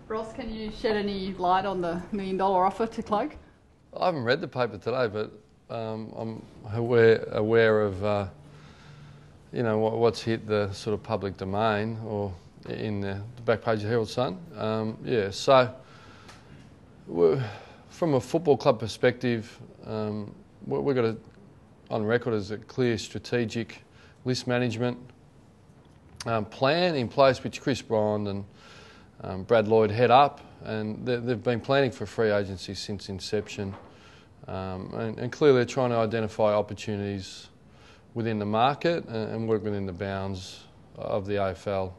Ross, can you shed any light on the $1 million offer to Cloke? I haven't read the paper today, but I'm aware of what's hit the sort of public domain or in the back page of the Herald Sun. So from a football club perspective, we've got on record as a clear strategic list management plan in place, which Chris Brond and Brad Lloyd head up, and they've been planning for free agency since inception, and clearly they're trying to identify opportunities within the market and work within the bounds of the AFL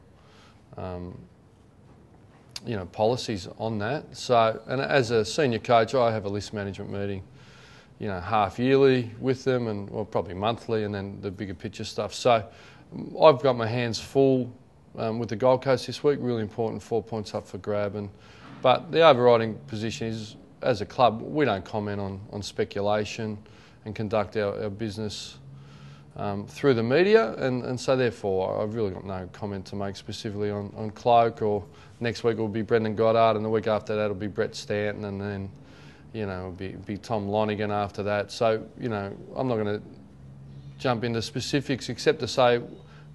policies on that. So, and as a senior coach, I have a list management meeting, half yearly with them, or probably monthly, and then the bigger picture stuff. So I've got my hands full with the Gold Coast this week. Really important, 4 points up for grab. But the overriding position is, as a club, we don't comment on speculation and conduct our business through the media, and so therefore I've really got no comment to make specifically on Cloke. Or next week it will be Brendan Goddard, and the week after that it'll be Brett Stanton, and then it'll be Tom Lonigan after that. So I'm not going to jump into specifics except to say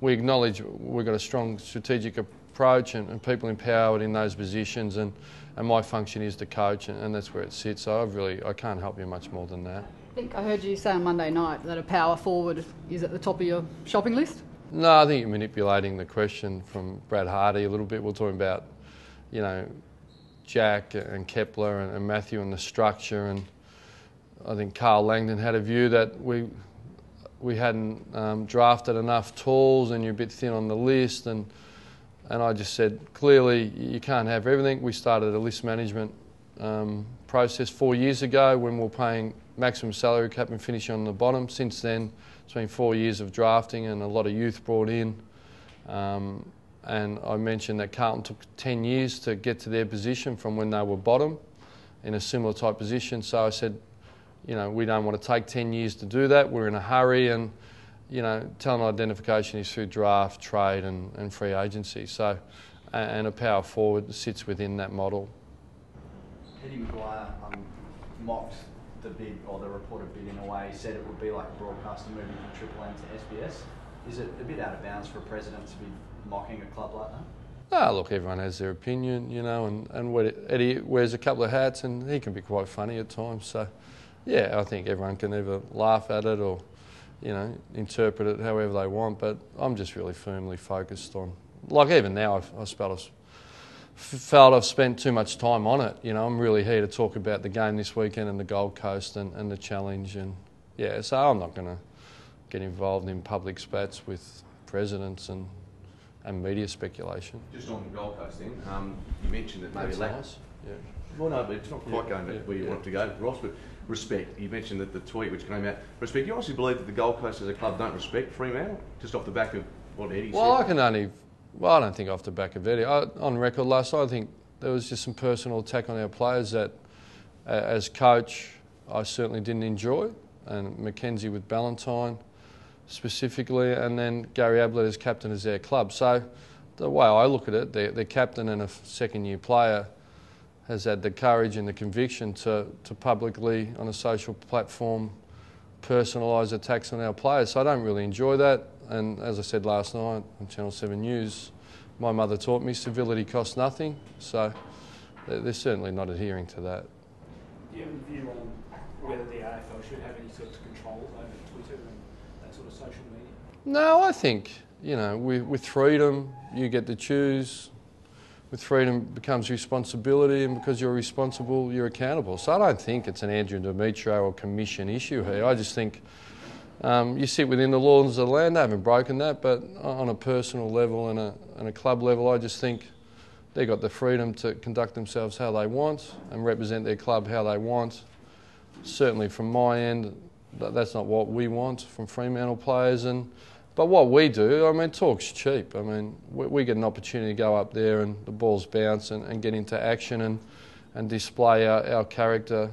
we acknowledge we've got a strong strategic approach and people empowered in those positions, and my function is to coach, and that's where it sits. So I can't help you much more than that. I think I heard you say on Monday night that a power forward is at the top of your shopping list? No, I think you're manipulating the question from Brad Hardy a little bit. We're talking about, Jack and Kepler and Matthew and the structure, and I think Carl Langdon had a view that we hadn't drafted enough tools and you're a bit thin on the list, and I just said clearly you can't have everything. We started a list management process 4 years ago when we were paying maximum salary cap and finishing on the bottom. Since then, it's been 4 years of drafting and a lot of youth brought in. And I mentioned that Carlton took 10 years to get to their position from when they were bottom in a similar type position. So I said, we don't want to take 10 years to do that. We're in a hurry, and, talent identification is through draft, trade and free agency. So, and a power forward sits within that model. Eddie McGuire mocked the bid, or the reported bid in a way. He said it would be like a broadcaster moving from Triple M to SBS. Is it a bit out of bounds for a president to be mocking a club like that? Look, everyone has their opinion, and Eddie wears a couple of hats, and he can be quite funny at times. So, yeah, I think everyone can either laugh at it or, interpret it however they want. But I'm just really firmly focused on, like even now, I felt I've spent too much time on it. I'm really here to talk about the game this weekend and the Gold Coast and the challenge, and so I'm not going to get involved in public spats with presidents and media speculation. Just on the Gold Coast then, you mentioned that maybe nice. Yeah. Well, no, but it's not quite going where you want to go, Ross, but respect. You mentioned that the tweet which came out, respect. You honestly believe that the Gold Coast as a club don't respect Fremantle, just off the back of what Eddie said? I don't think off the back of Eddie. On record last night, I think there was just some personal attack on our players that, as coach, I certainly didn't enjoy, and Mackenzie with Ballantyne specifically, and then Gary Ablett as captain as their club. So the way I look at it, their captain and a second-year player has had the courage and the conviction to publicly, on a social platform, personalise attacks on our players. So I don't really enjoy that. And as I said last night on Channel 7 News, my mother taught me civility costs nothing. So they're certainly not adhering to that. Do you have a view on whether the AFL should have any sort of control over Twitter and that sort of social media? No, I think, with freedom, you get to choose. With freedom becomes responsibility, and because you're responsible, you're accountable. So I don't think it's an Andrew Demetrio or commission issue here. I just think you sit within the laws of the land. They haven't broken that, but on a personal level and a club level, I just think they've got the freedom to conduct themselves how they want and represent their club how they want. Certainly from my end, that's not what we want from Fremantle players. But what we do, talk's cheap. We get an opportunity to go up there and the balls bounce and get into action and display our character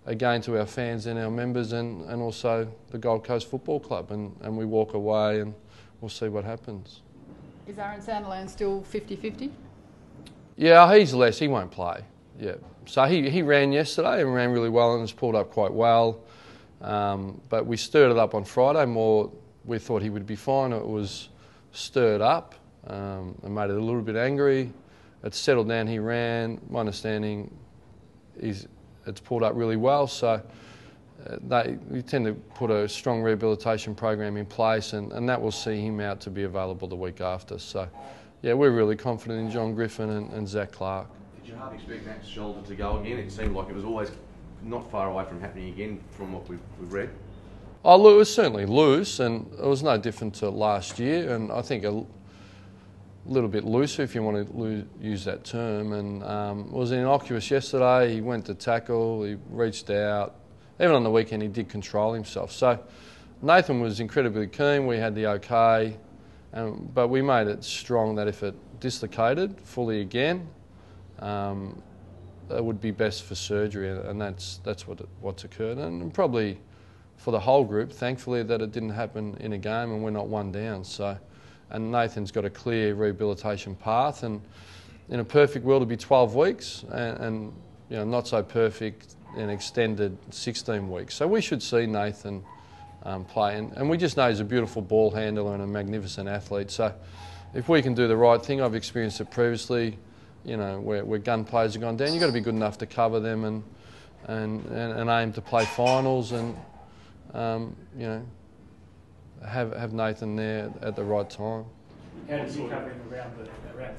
again to our fans and our members and also the Gold Coast Football Club. And we walk away and we'll see what happens. Is Aaron Sandilands still 50-50? Yeah, he's less. He won't play. Yeah. So he ran yesterday and ran really well and has pulled up quite well. But we stirred it up on Friday more. We thought he would be fine. It was stirred up and made it a little bit angry. It's settled down. He ran. My understanding is it's pulled up really well. So we tend to put a strong rehabilitation program in place, and that will see him out to be available the week after. So, yeah, we're really confident in John Griffin and Zach Clark. Did you half expect Nat's shoulder to go again? It seemed like it was always not far away from happening again from what we've read. Oh, look, it was certainly loose, and it was no different to last year, and I think a little bit looser, if you want to use that term. And it was innocuous yesterday. He went to tackle, he reached out. Even on the weekend, he did control himself. So Nathan was incredibly keen. We had the okay, but we made it strong that if it dislocated fully again, it would be best for surgery, and that's what's occurred. And probably for the whole group, thankfully, that it didn't happen in a game and we're not one down. So, and Nathan's got a clear rehabilitation path, and in a perfect world it'd be 12 weeks, and you know, not so perfect, an extended 16 weeks. So we should see Nathan play, and we just know he's a beautiful ball handler and a magnificent athlete. So if we can do the right thing, I've experienced it previously, you know, where gun players have gone down, you've got to be good enough to cover them and aim to play finals, and you know, have Nathan there at the right time. How does he cover him around the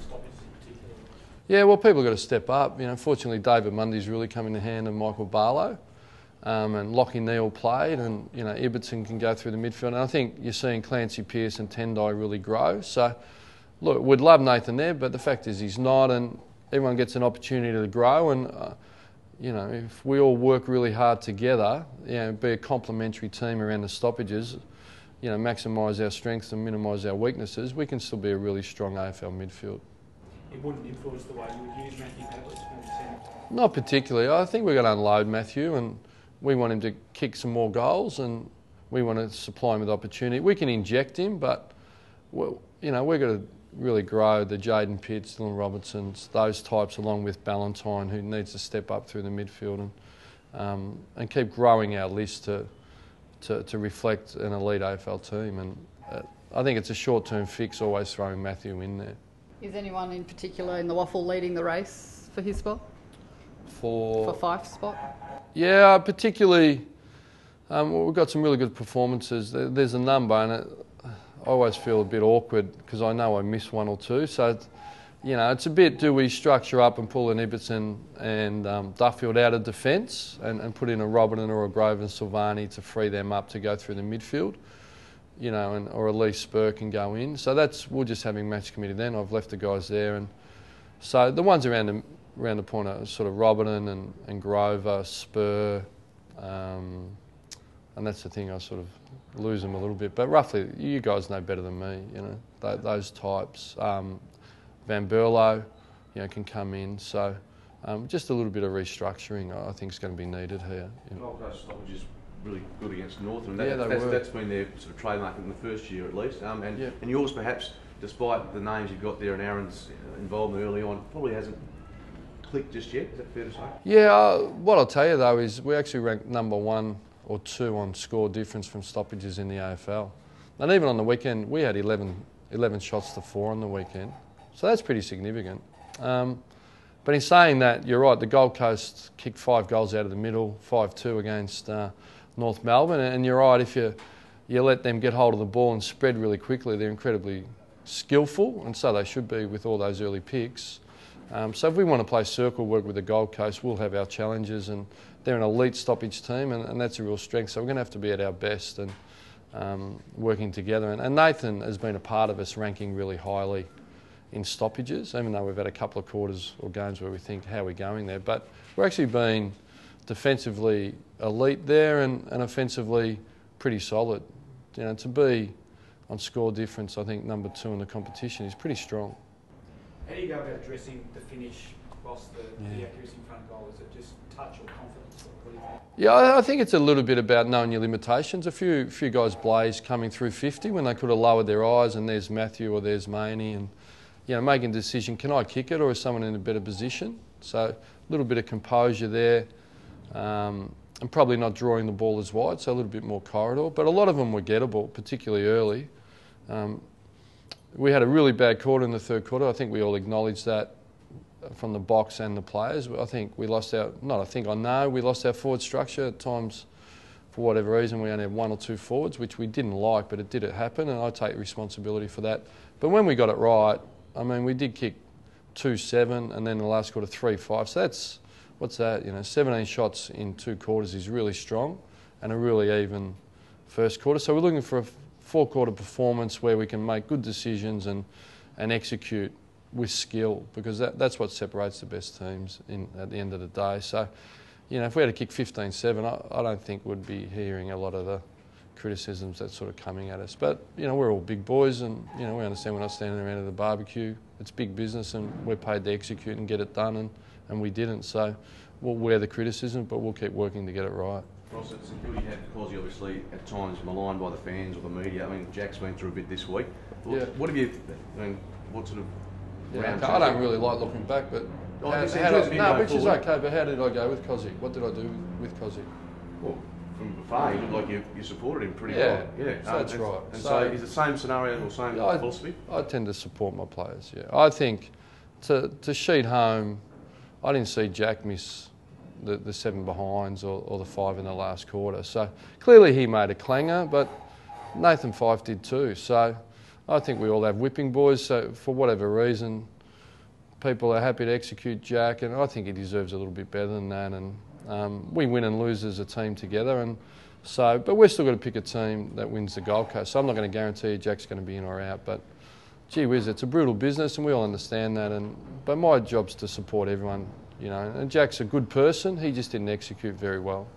stoppages in particular? Yeah, well, people have got to step up. You know, fortunately, David Mundy's really come in the hand of Michael Barlow, and Lockie Neal played, and you know, Ibbotson can go through the midfield. And I think you're seeing Clancy Pearce and Tendai really grow. So, look, we'd love Nathan there, but the fact is he's not, and everyone gets an opportunity to grow. And you know, if we all work really hard together, you know, be a complementary team around the stoppages, you know, maximise our strengths and minimise our weaknesses, we can still be a really strong AFL midfield. It wouldn't influence the way you would use Matthew Pavlis in the centre? Not particularly. I think we're going to unload Matthew, and we want him to kick some more goals, and we want to supply him with opportunity. We can inject him, but you know, we're going to really grow the Jaden Pitts, Dylan Robertsons, those types, along with Ballantyne, who needs to step up through the midfield, and keep growing our list to reflect an elite AFL team. And I think it's a short-term fix, always throwing Matthew in there. Is anyone in particular in the waffle leading the race for his spot? For Fyfe's spot? Yeah, particularly, we've got some really good performances. There's a number, and I always feel a bit awkward because I know I miss one or two. So, you know, it's a bit, do we structure up and pull an Ibbotson and Duffield out of defence and put in a Robinson or a Grove and Silvani to free them up to go through the midfield? You know, or at least Spur can go in. So we're just having match committee then. I've left the guys there, and so the ones around the point are sort of Robinson and Grover, Spur, and that's the thing, I sort of lose them a little bit. But roughly, you guys know better than me, you know, those types. Van Berlo, you know, can come in. So just a little bit of restructuring I think is going to be needed here. You know. Gold Coast stoppages really good against Northern. Yeah, That's been their sort of trademark in the first year at least. And yours perhaps, despite the names you've got there and Aaron's involvement early on, probably hasn't clicked just yet. Is that fair to say? Yeah, what I'll tell you though is we actually ranked number 1 or 2 on score difference from stoppages in the AFL. And even on the weekend, we had 11 shots to 4 on the weekend. So that's pretty significant. But in saying that, you're right, the Gold Coast kicked 5 goals out of the middle, 5-2 against North Melbourne. And you're right, if you let them get hold of the ball and spread really quickly, they're incredibly skillful, and so they should be with all those early picks. So if we want to play circle work with the Gold Coast, we'll have our challenges, and they're an elite stoppage team, and that's a real strength. So we're going to have to be at our best and working together. And Nathan has been a part of us ranking really highly in stoppages, even though we've had a couple of quarters or games where we think, how are we going there? But we're actually been defensively elite there and offensively pretty solid. You know, to be on score difference, I think number 2 in the competition is pretty strong. How do you go about addressing the finish whilst the accuracy in front of goal? Is it just touch or confidence? Or what do you think? Yeah, I think it's a little bit about knowing your limitations. A few guys blazed coming through 50 when they could have lowered their eyes, and there's Matthew or there's Maney, and making a decision, can I kick it or is someone in a better position? So a little bit of composure there, and probably not drawing the ball as wide, so a little bit more corridor. But a lot of them were gettable, particularly early. We had a really bad quarter in the third quarter. I think we all acknowledged that from the box and the players. I think we lost our, we lost our forward structure at times. For whatever reason, we only had 1 or 2 forwards, which we didn't like, but it did happen, and I take responsibility for that. But when we got it right, I mean, we did kick 2-7, and then the last quarter 3-5. So that's, what's that? 17 shots in 2 quarters is really strong, and a really even first quarter. So we're looking for a 4-quarter performance where we can make good decisions and execute with skill, because that's what separates the best teams at the end of the day. So, if we had to kick 15-7, I don't think we'd be hearing a lot of the criticisms that's sort of coming at us. But, we're all big boys, and, we understand we're not standing around at the barbecue. It's big business, and we're paid to execute and get it done, and we didn't. So we'll wear the criticism, but we'll keep working to get it right. Ross, it's a good you had Cosy obviously at times maligned by the fans or the media. I mean, Jack's been through a bit this week. Yeah. What have you, what sort of... I don't really like looking back, but... which is okay, but how did I go with Cosy? What did I do with Cosy? Well, from afar, you look like you supported him pretty well. Yeah, so that's right. And so is it the same scenario or same philosophy? I tend to support my players, yeah. I think to sheet home, I didn't see Jack miss the 7 behinds or the 5 in the last quarter. So clearly he made a clanger, but Nathan Fyfe did too. So I think we all have whipping boys, so for whatever reason, people are happy to execute Jack, and I think he deserves a little bit better than that. And we win and lose as a team together, and so. But we're still got to pick a team that wins the Gold Coast. So I'm not going to guarantee you Jack's going to be in or out. But gee whiz, it's a brutal business, and we all understand that. But my job's to support everyone, And Jack's a good person. He just didn't execute very well.